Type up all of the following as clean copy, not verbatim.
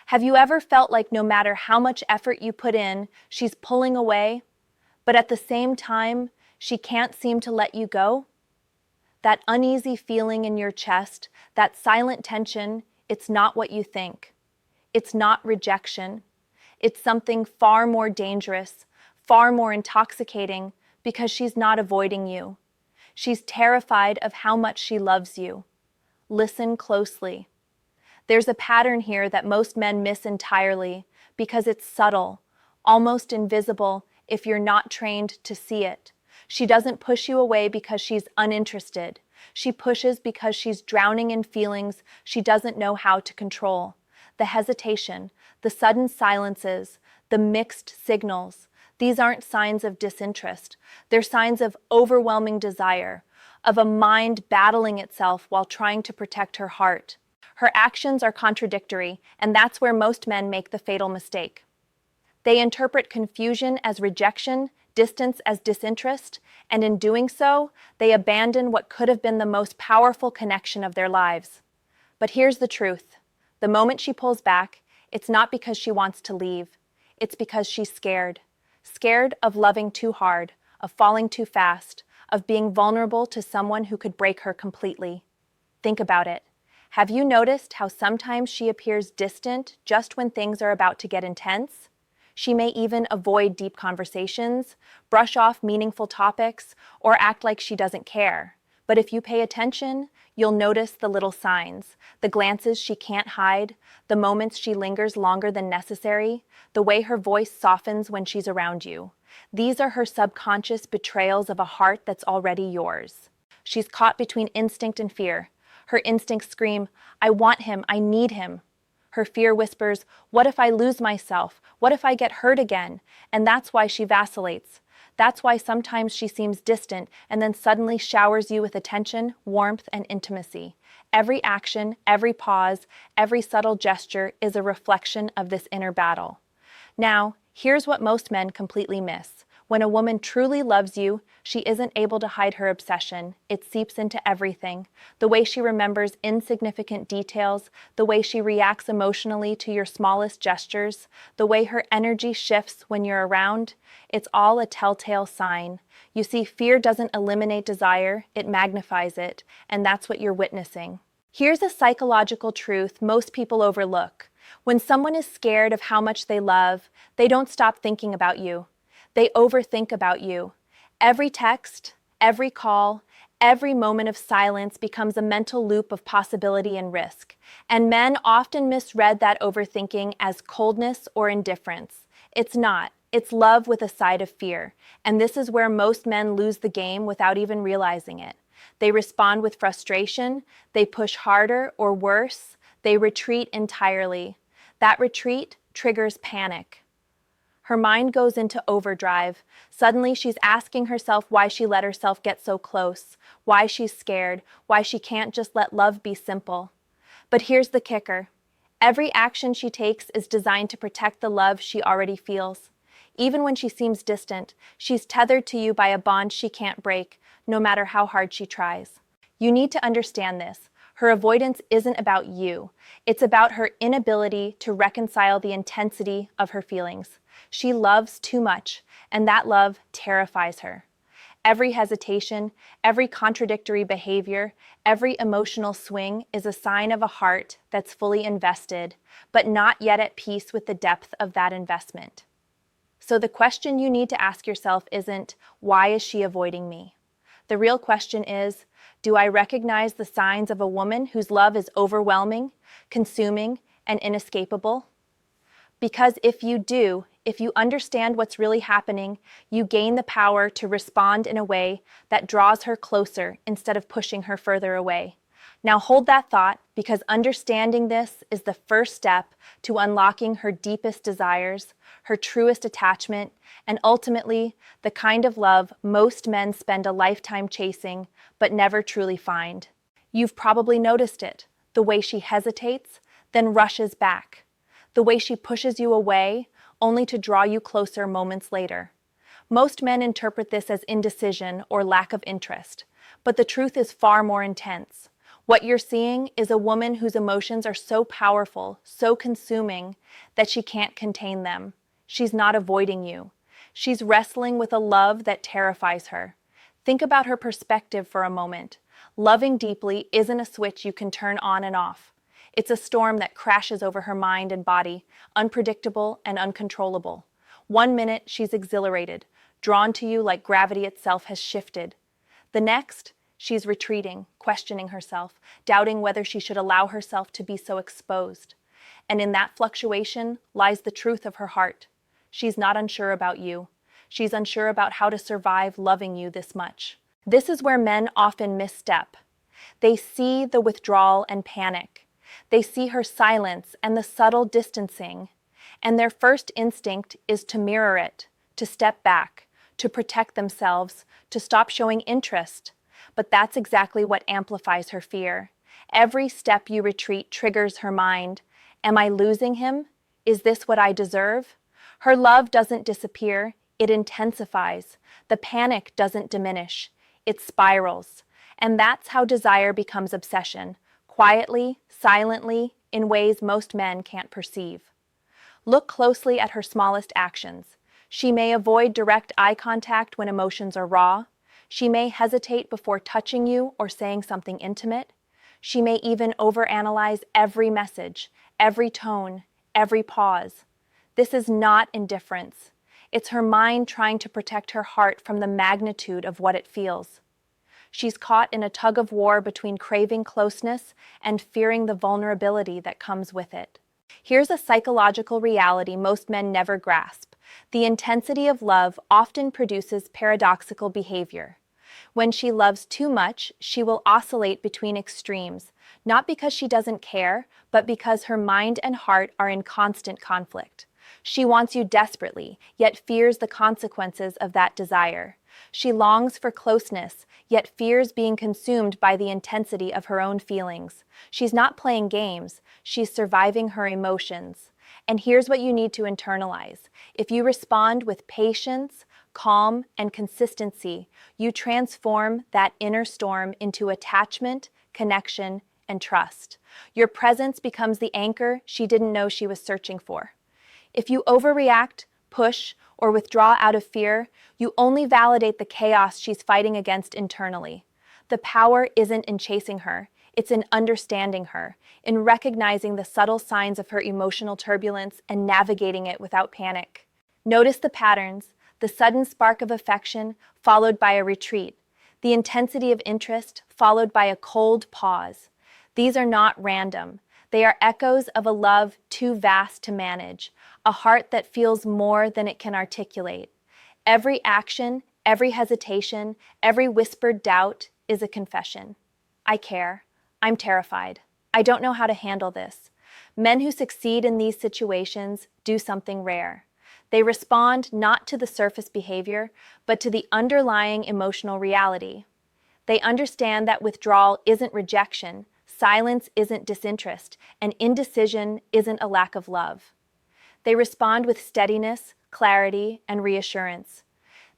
Have you ever felt like no matter how much effort you put in, she's pulling away, but at the same time, she can't seem to let you go? That uneasy feeling in your chest, that silent tension, it's not what you think. It's not rejection. It's something far more dangerous, far more intoxicating, because she's not avoiding you. She's terrified of how much she loves you. Listen closely. There's a pattern here that most men miss entirely because it's subtle, almost invisible if you're not trained to see it. She doesn't push you away because she's uninterested. She pushes because she's drowning in feelings she doesn't know how to control. The hesitation, the sudden silences, the mixed signals, these aren't signs of disinterest. They're signs of overwhelming desire, of a mind battling itself while trying to protect her heart. Her actions are contradictory, and that's where most men make the fatal mistake. They interpret confusion as rejection, distance as disinterest, and in doing so, they abandon what could have been the most powerful connection of their lives. But here's the truth. The moment she pulls back, it's not because she wants to leave. It's because she's scared. Scared of loving too hard, of falling too fast, of being vulnerable to someone who could break her completely. Think about it. Have you noticed how sometimes she appears distant just when things are about to get intense? She may even avoid deep conversations, brush off meaningful topics, or act like she doesn't care. But if you pay attention, you'll notice the little signs, the glances she can't hide, the moments she lingers longer than necessary, the way her voice softens when she's around you. These are her subconscious betrayals of a heart that's already yours. She's caught between instinct and fear. Her instincts scream, "I want him, I need him." Her fear whispers, "What if I lose myself? What if I get hurt again?" And that's why she vacillates. That's why sometimes she seems distant and then suddenly showers you with attention, warmth, and intimacy. Every action, every pause, every subtle gesture is a reflection of this inner battle. Now, here's what most men completely miss. When a woman truly loves you, she isn't able to hide her obsession. It seeps into everything. The way she remembers insignificant details, the way she reacts emotionally to your smallest gestures, the way her energy shifts when you're around, it's all a telltale sign. You see, fear doesn't eliminate desire, it magnifies it, and that's what you're witnessing. Here's a psychological truth most people overlook. When someone is scared of how much they love, they don't stop thinking about you. They overthink about you. Every text, every call, every moment of silence becomes a mental loop of possibility and risk. And men often misread that overthinking as coldness or indifference. It's not. It's love with a side of fear. And this is where most men lose the game without even realizing it. They respond with frustration, they push harder, or worse, they retreat entirely. That retreat triggers panic. Her mind goes into overdrive. Suddenly, she's asking herself why she let herself get so close, why she's scared, why she can't just let love be simple. But here's the kicker. Every action she takes is designed to protect the love she already feels. Even when she seems distant, she's tethered to you by a bond she can't break, no matter how hard she tries. You need to understand this. Her avoidance isn't about you. It's about her inability to reconcile the intensity of her feelings. She loves too much, and that love terrifies her. Every hesitation, every contradictory behavior, every emotional swing is a sign of a heart that's fully invested, but not yet at peace with the depth of that investment. So the question you need to ask yourself isn't, why is she avoiding me? The real question is, do I recognize the signs of a woman whose love is overwhelming, consuming, and inescapable? Because if you do, if you understand what's really happening, you gain the power to respond in a way that draws her closer instead of pushing her further away. Now hold that thought, because understanding this is the first step to unlocking her deepest desires, her truest attachment, and ultimately the kind of love most men spend a lifetime chasing but never truly find. You've probably noticed it, the way she hesitates, then rushes back, the way she pushes you away only to draw you closer moments later. Most men interpret this as indecision or lack of interest, but the truth is far more intense. What you're seeing is a woman whose emotions are so powerful, so consuming, that she can't contain them. She's not avoiding you. She's wrestling with a love that terrifies her. Think about her perspective for a moment. Loving deeply isn't a switch you can turn on and off. It's a storm that crashes over her mind and body, unpredictable and uncontrollable. One minute, she's exhilarated, drawn to you like gravity itself has shifted. The next, she's retreating, questioning herself, doubting whether she should allow herself to be so exposed. And in that fluctuation lies the truth of her heart. She's not unsure about you. She's unsure about how to survive loving you this much. This is where men often misstep. They see the withdrawal and panic. They see her silence and the subtle distancing. And their first instinct is to mirror it, to step back, to protect themselves, to stop showing interest. But that's exactly what amplifies her fear. Every step you retreat triggers her mind. Am I losing him? Is this what I deserve? Her love doesn't disappear, it intensifies. The panic doesn't diminish, it spirals. And that's how desire becomes obsession, quietly, silently, in ways most men can't perceive. Look closely at her smallest actions. She may avoid direct eye contact when emotions are raw. She may hesitate before touching you or saying something intimate. She may even overanalyze every message, every tone, every pause. This is not indifference. It's her mind trying to protect her heart from the magnitude of what it feels. She's caught in a tug of war between craving closeness and fearing the vulnerability that comes with it. Here's a psychological reality most men never grasp. The intensity of love often produces paradoxical behavior. When she loves too much, she will oscillate between extremes, not because she doesn't care, but because her mind and heart are in constant conflict. She wants you desperately, yet fears the consequences of that desire. She longs for closeness, yet fears being consumed by the intensity of her own feelings. She's not playing games, she's surviving her emotions. And here's what you need to internalize. If you respond with patience, calm, and consistency, you transform that inner storm into attachment, connection, and trust. Your presence becomes the anchor she didn't know she was searching for. If you overreact, push, or withdraw out of fear, you only validate the chaos she's fighting against internally. The power isn't in chasing her, it's in understanding her, in recognizing the subtle signs of her emotional turbulence and navigating it without panic. Notice the patterns, the sudden spark of affection followed by a retreat, the intensity of interest followed by a cold pause. These are not random. They are echoes of a love too vast to manage, a heart that feels more than it can articulate. Every action, every hesitation, every whispered doubt is a confession. I care. I'm terrified. I don't know how to handle this. Men who succeed in these situations do something rare. They respond not to the surface behavior, but to the underlying emotional reality. They understand that withdrawal isn't rejection, silence isn't disinterest, and indecision isn't a lack of love. They respond with steadiness, clarity, and reassurance.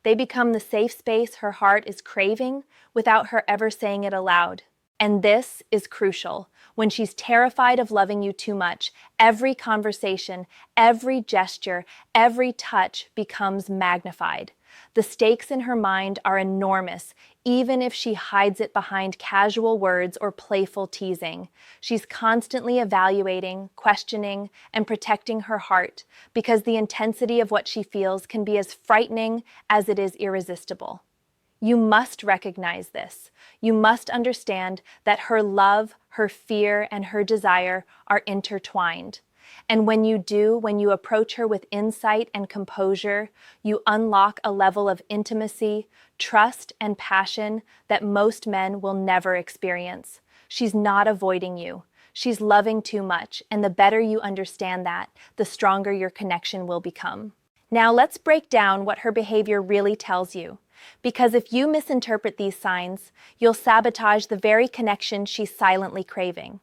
They become the safe space her heart is craving without her ever saying it aloud. And this is crucial. When she's terrified of loving you too much, every conversation, every gesture, every touch becomes magnified. The stakes in her mind are enormous, even if she hides it behind casual words or playful teasing. She's constantly evaluating, questioning, and protecting her heart because the intensity of what she feels can be as frightening as it is irresistible. You must recognize this. You must understand that her love, her fear, and her desire are intertwined. And when you do, when you approach her with insight and composure, you unlock a level of intimacy, trust, and passion that most men will never experience. She's not avoiding you. She's loving too much, and the better you understand that, the stronger your connection will become. Now let's break down what her behavior really tells you. Because if you misinterpret these signs, you'll sabotage the very connection she's silently craving.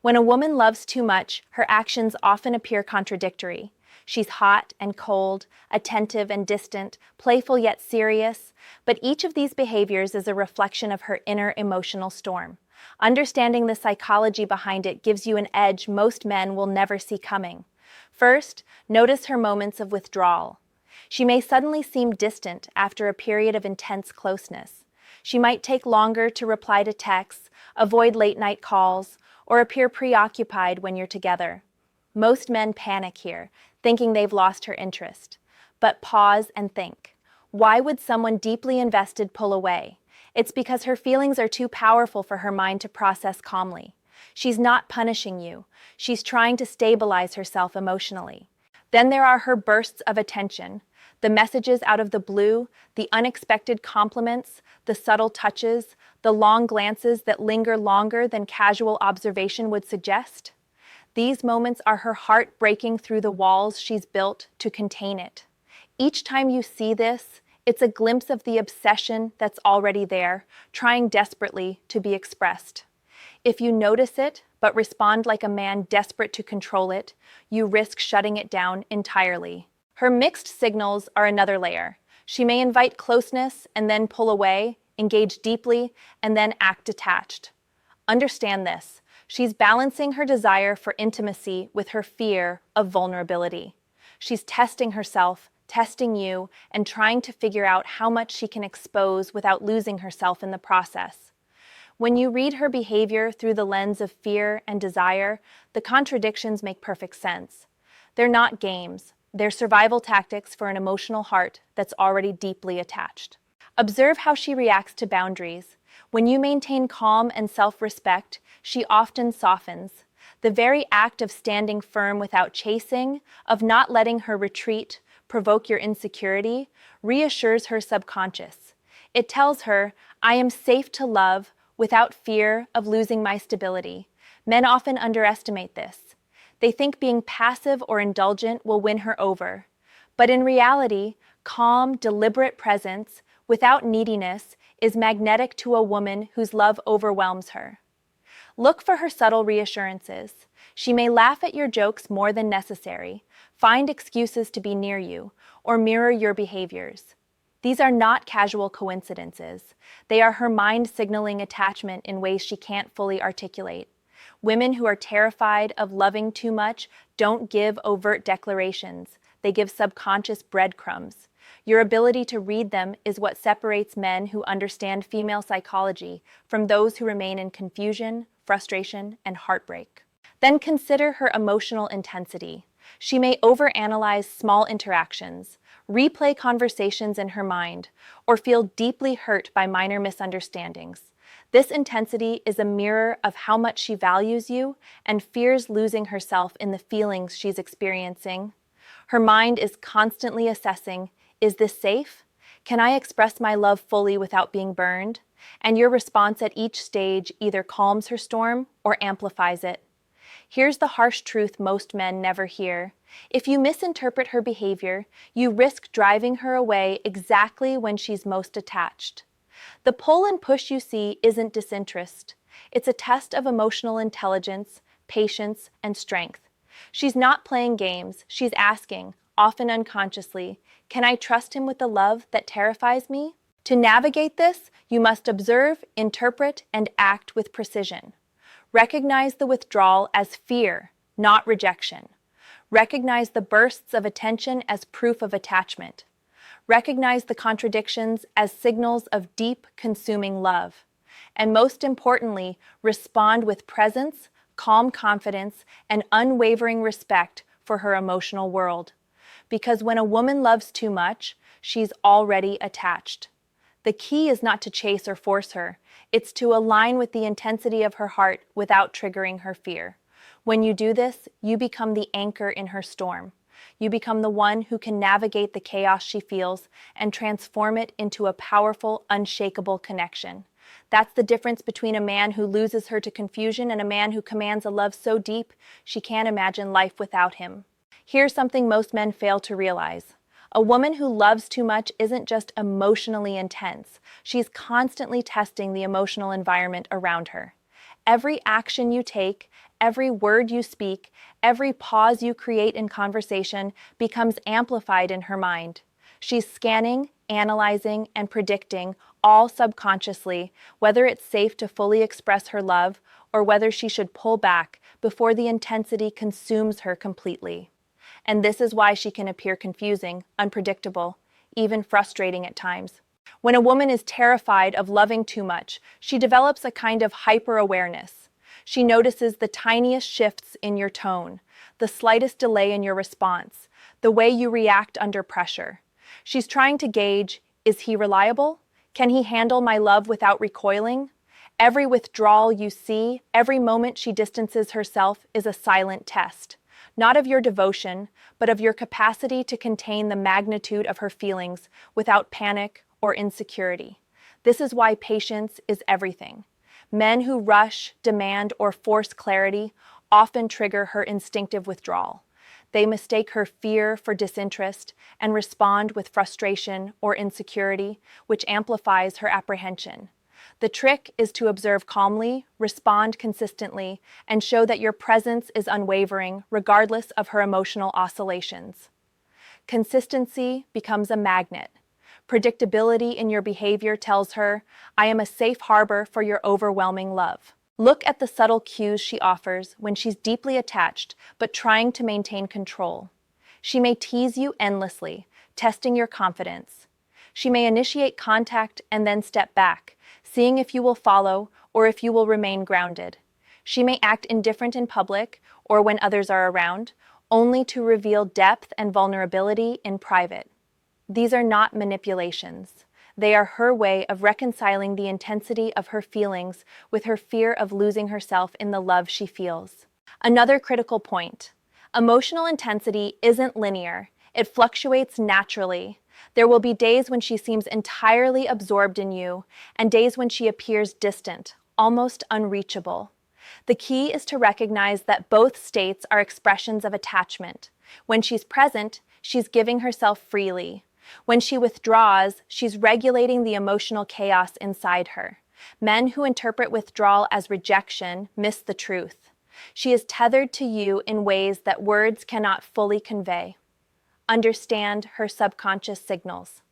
When a woman loves too much, her actions often appear contradictory. She's hot and cold, attentive and distant, playful yet serious, but each of these behaviors is a reflection of her inner emotional storm. Understanding the psychology behind it gives you an edge most men will never see coming. First, notice her moments of withdrawal. She may suddenly seem distant after a period of intense closeness. She might take longer to reply to texts, avoid late-night calls, or appear preoccupied when you're together. Most men panic here, thinking they've lost her interest. But pause and think. Why would someone deeply invested pull away? It's because her feelings are too powerful for her mind to process calmly. She's not punishing you. She's trying to stabilize herself emotionally. Then there are her bursts of attention, the messages out of the blue, the unexpected compliments, the subtle touches, the long glances that linger longer than casual observation would suggest. These moments are her heart breaking through the walls she's built to contain it. Each time you see this, it's a glimpse of the obsession that's already there, trying desperately to be expressed. If you notice it, but respond like a man desperate to control it, you risk shutting it down entirely. Her mixed signals are another layer. She may invite closeness and then pull away, engage deeply, and then act detached. Understand this. She's balancing her desire for intimacy with her fear of vulnerability. She's testing herself, testing you, and trying to figure out how much she can expose without losing herself in the process. When you read her behavior through the lens of fear and desire, the contradictions make perfect sense. They're not games. They're survival tactics for an emotional heart that's already deeply attached. Observe how she reacts to boundaries. When you maintain calm and self-respect, she often softens. The very act of standing firm without chasing, of not letting her retreat, provoke your insecurity, reassures her subconscious. It tells her, I am safe to love without fear of losing my stability. Men often underestimate this. They think being passive or indulgent will win her over. But in reality, calm, deliberate presence, without neediness, is magnetic to a woman whose love overwhelms her. Look for her subtle reassurances. She may laugh at your jokes more than necessary, find excuses to be near you, or mirror your behaviors. These are not casual coincidences. They are her mind signaling attachment in ways she can't fully articulate. Women who are terrified of loving too much don't give overt declarations. They give subconscious breadcrumbs. Your ability to read them is what separates men who understand female psychology from those who remain in confusion, frustration, and heartbreak. Then consider her emotional intensity. She may overanalyze small interactions, replay conversations in her mind, or feel deeply hurt by minor misunderstandings. This intensity is a mirror of how much she values you and fears losing herself in the feelings she's experiencing. Her mind is constantly assessing, is this safe? Can I express my love fully without being burned? And your response at each stage either calms her storm or amplifies it. Here's the harsh truth most men never hear. If you misinterpret her behavior, you risk driving her away exactly when she's most attached. The pull and push you see isn't disinterest. It's a test of emotional intelligence, patience, and strength. She's not playing games. She's asking, often unconsciously, can I trust him with the love that terrifies me? To navigate this, you must observe, interpret, and act with precision. Recognize the withdrawal as fear, not rejection. Recognize the bursts of attention as proof of attachment. Recognize the contradictions as signals of deep, consuming love. And most importantly, respond with presence, calm confidence, and unwavering respect for her emotional world. Because when a woman loves too much, she's already attached. The key is not to chase or force her. It's to align with the intensity of her heart without triggering her fear. When you do this, you become the anchor in her storm. You become the one who can navigate the chaos she feels and transform it into a powerful, unshakable connection. That's the difference between a man who loses her to confusion and a man who commands a love so deep she can't imagine life without him. Here's something most men fail to realize. A woman who loves too much isn't just emotionally intense. She's constantly testing the emotional environment around her. Every action you take, every word you speak, every pause you create in conversation becomes amplified in her mind. She's scanning, analyzing, and predicting, all subconsciously, whether it's safe to fully express her love or whether she should pull back before the intensity consumes her completely. And this is why she can appear confusing, unpredictable, even frustrating at times. When a woman is terrified of loving too much, she develops a kind of hyper-awareness. She notices the tiniest shifts in your tone, the slightest delay in your response, the way you react under pressure. She's trying to gauge, is he reliable? Can he handle my love without recoiling? Every withdrawal you see, every moment she distances herself is a silent test, not of your devotion, but of your capacity to contain the magnitude of her feelings without panic or insecurity. This is why patience is everything. Men who rush, demand, or force clarity often trigger her instinctive withdrawal. They mistake her fear for disinterest and respond with frustration or insecurity, which amplifies her apprehension. The trick is to observe calmly, respond consistently, and show that your presence is unwavering regardless of her emotional oscillations. Consistency becomes a magnet. Predictability in your behavior tells her, I am a safe harbor for your overwhelming love. Look at the subtle cues she offers when she's deeply attached but trying to maintain control. She may tease you endlessly, testing your confidence. She may initiate contact and then step back, seeing if you will follow or if you will remain grounded. She may act indifferent in public or when others are around, only to reveal depth and vulnerability in private. These are not manipulations. They are her way of reconciling the intensity of her feelings with her fear of losing herself in the love she feels. Another critical point. Emotional intensity isn't linear. It fluctuates naturally. There will be days when she seems entirely absorbed in you, and days when she appears distant, almost unreachable. The key is to recognize that both states are expressions of attachment. When she's present, she's giving herself freely. When she withdraws, she's regulating the emotional chaos inside her. Men who interpret withdrawal as rejection miss the truth. She is tethered to you in ways that words cannot fully convey. Understand her subconscious signals.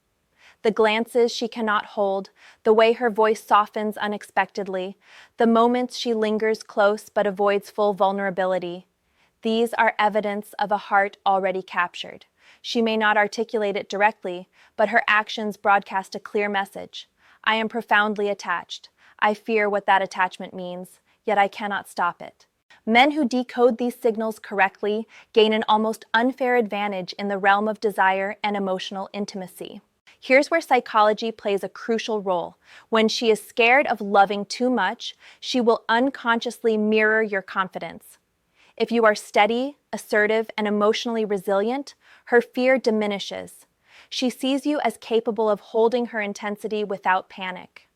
The glances she cannot hold, the way her voice softens unexpectedly, the moments she lingers close but avoids full vulnerability. These are evidence of a heart already captured. She may not articulate it directly, but her actions broadcast a clear message. I am profoundly attached. I fear what that attachment means, yet I cannot stop it. Men who decode these signals correctly gain an almost unfair advantage in the realm of desire and emotional intimacy. Here's where psychology plays a crucial role. When she is scared of loving too much, she will unconsciously mirror your confidence. If you are steady, assertive, and emotionally resilient, her fear diminishes. She sees you as capable of holding her intensity without panic.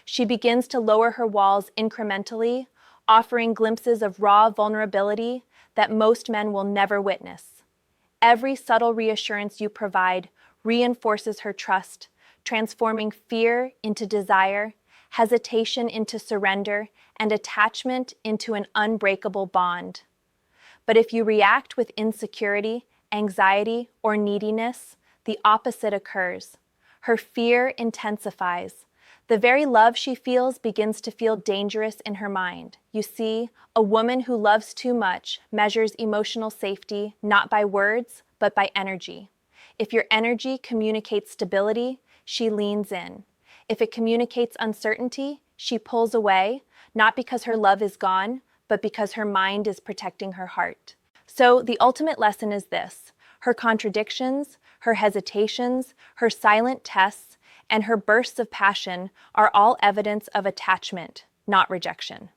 She begins to lower her walls incrementally, offering glimpses of raw vulnerability that most men will never witness. Every subtle reassurance you provide reinforces her trust, transforming fear into desire, hesitation into surrender, and attachment into an unbreakable bond. But if you react with insecurity, anxiety, or neediness, the opposite occurs. Her fear intensifies. The very love she feels begins to feel dangerous in her mind. You see, a woman who loves too much measures emotional safety not by words, but by energy. If your energy communicates stability, she leans in. If it communicates uncertainty, she pulls away, not because her love is gone, but because her mind is protecting her heart. So the ultimate lesson is this: her contradictions, her hesitations, her silent tests, and her bursts of passion are all evidence of attachment, not rejection.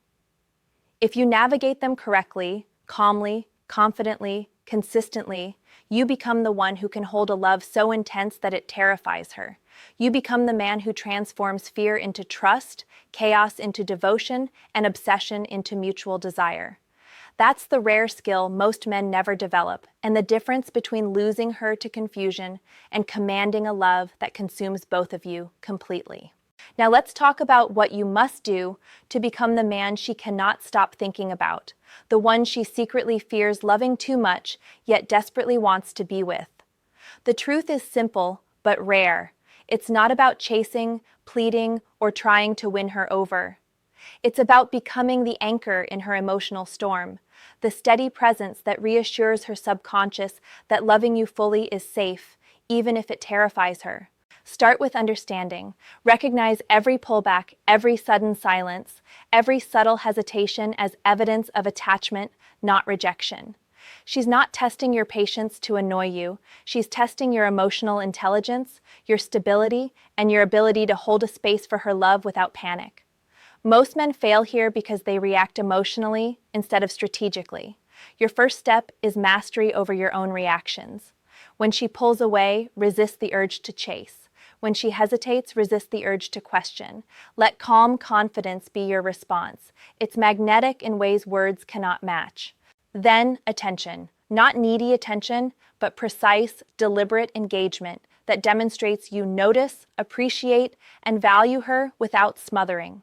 If you navigate them correctly, calmly, confidently, consistently, you become the one who can hold a love so intense that it terrifies her. You become the man who transforms fear into trust, chaos into devotion, and obsession into mutual desire. That's the rare skill most men never develop, and the difference between losing her to confusion and commanding a love that consumes both of you completely. Now let's talk about what you must do to become the man she cannot stop thinking about, the one she secretly fears loving too much, yet desperately wants to be with. The truth is simple, but rare. It's not about chasing, pleading, or trying to win her over. It's about becoming the anchor in her emotional storm, the steady presence that reassures her subconscious that loving you fully is safe, even if it terrifies her. Start with understanding. Recognize every pullback, every sudden silence, every subtle hesitation as evidence of attachment, not rejection. She's not testing your patience to annoy you. She's testing your emotional intelligence, your stability, and your ability to hold a space for her love without panic. Most men fail here because they react emotionally instead of strategically. Your first step is mastery over your own reactions. When she pulls away, resist the urge to chase. When she hesitates, resist the urge to question. Let calm confidence be your response. It's magnetic in ways words cannot match. Then, attention. Not needy attention, but precise, deliberate engagement that demonstrates you notice, appreciate, and value her without smothering.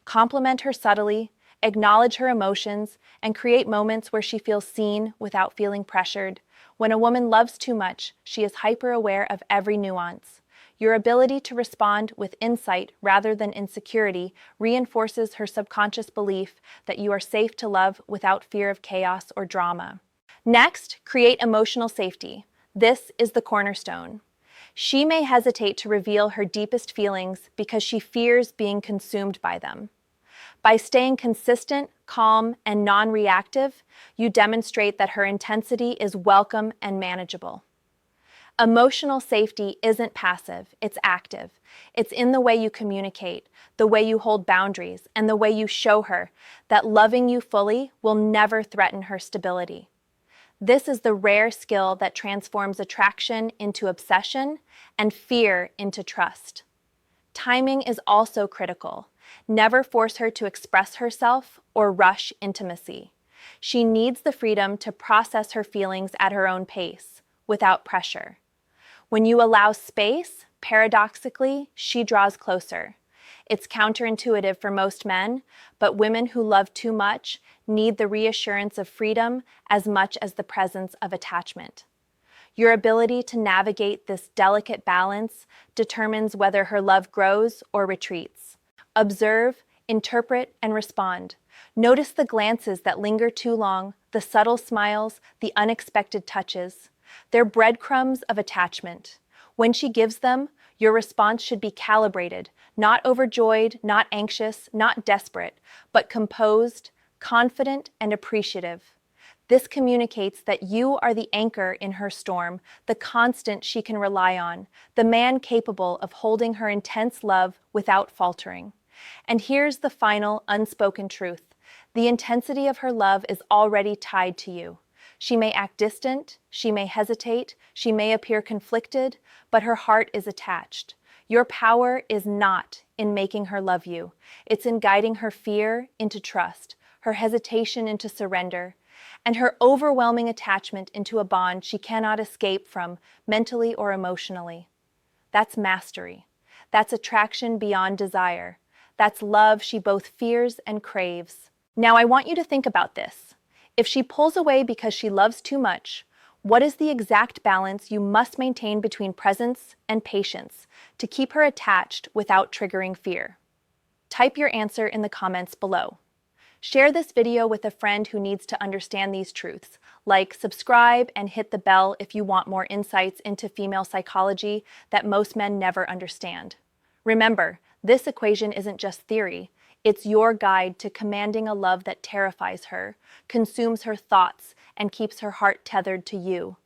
Compliment her subtly, acknowledge her emotions, and create moments where she feels seen without feeling pressured. When a woman loves too much, she is hyper-aware of every nuance. Your ability to respond with insight rather than insecurity reinforces her subconscious belief that you are safe to love without fear of chaos or drama. Next, create emotional safety. This is the cornerstone. She may hesitate to reveal her deepest feelings because she fears being consumed by them. By staying consistent, calm, and non-reactive, you demonstrate that her intensity is welcome and manageable. Emotional safety isn't passive, it's active. It's in the way you communicate, the way you hold boundaries, and the way you show her that loving you fully will never threaten her stability. This is the rare skill that transforms attraction into obsession and fear into trust. Timing is also critical. Never force her to express herself or rush intimacy. She needs the freedom to process her feelings at her own pace, without pressure. When you allow space, paradoxically, she draws closer. It's counterintuitive for most men, but women who love too much need the reassurance of freedom as much as the presence of attachment. Your ability to navigate this delicate balance determines whether her love grows or retreats. Observe, interpret, and respond. Notice the glances that linger too long, the subtle smiles, the unexpected touches. They're breadcrumbs of attachment. When she gives them, your response should be calibrated, not overjoyed, not anxious, not desperate, but composed, confident, and appreciative. This communicates that you are the anchor in her storm, the constant she can rely on, the man capable of holding her intense love without faltering. And here's the final unspoken truth. The intensity of her love is already tied to you. She may act distant, she may hesitate, she may appear conflicted, but her heart is attached. Your power is not in making her love you. It's in guiding her fear into trust, her hesitation into surrender, and her overwhelming attachment into a bond she cannot escape from mentally or emotionally. That's mastery. That's attraction beyond desire. That's love she both fears and craves. Now I want you to think about this. If she pulls away because she loves too much, what is the exact balance you must maintain between presence and patience to keep her attached without triggering fear? Type your answer in the comments below. Share this video with a friend who needs to understand these truths. Like, subscribe, and hit the bell if you want more insights into female psychology that most men never understand. Remember, this equation isn't just theory. It's your guide to commanding a love that terrifies her, consumes her thoughts, and keeps her heart tethered to you.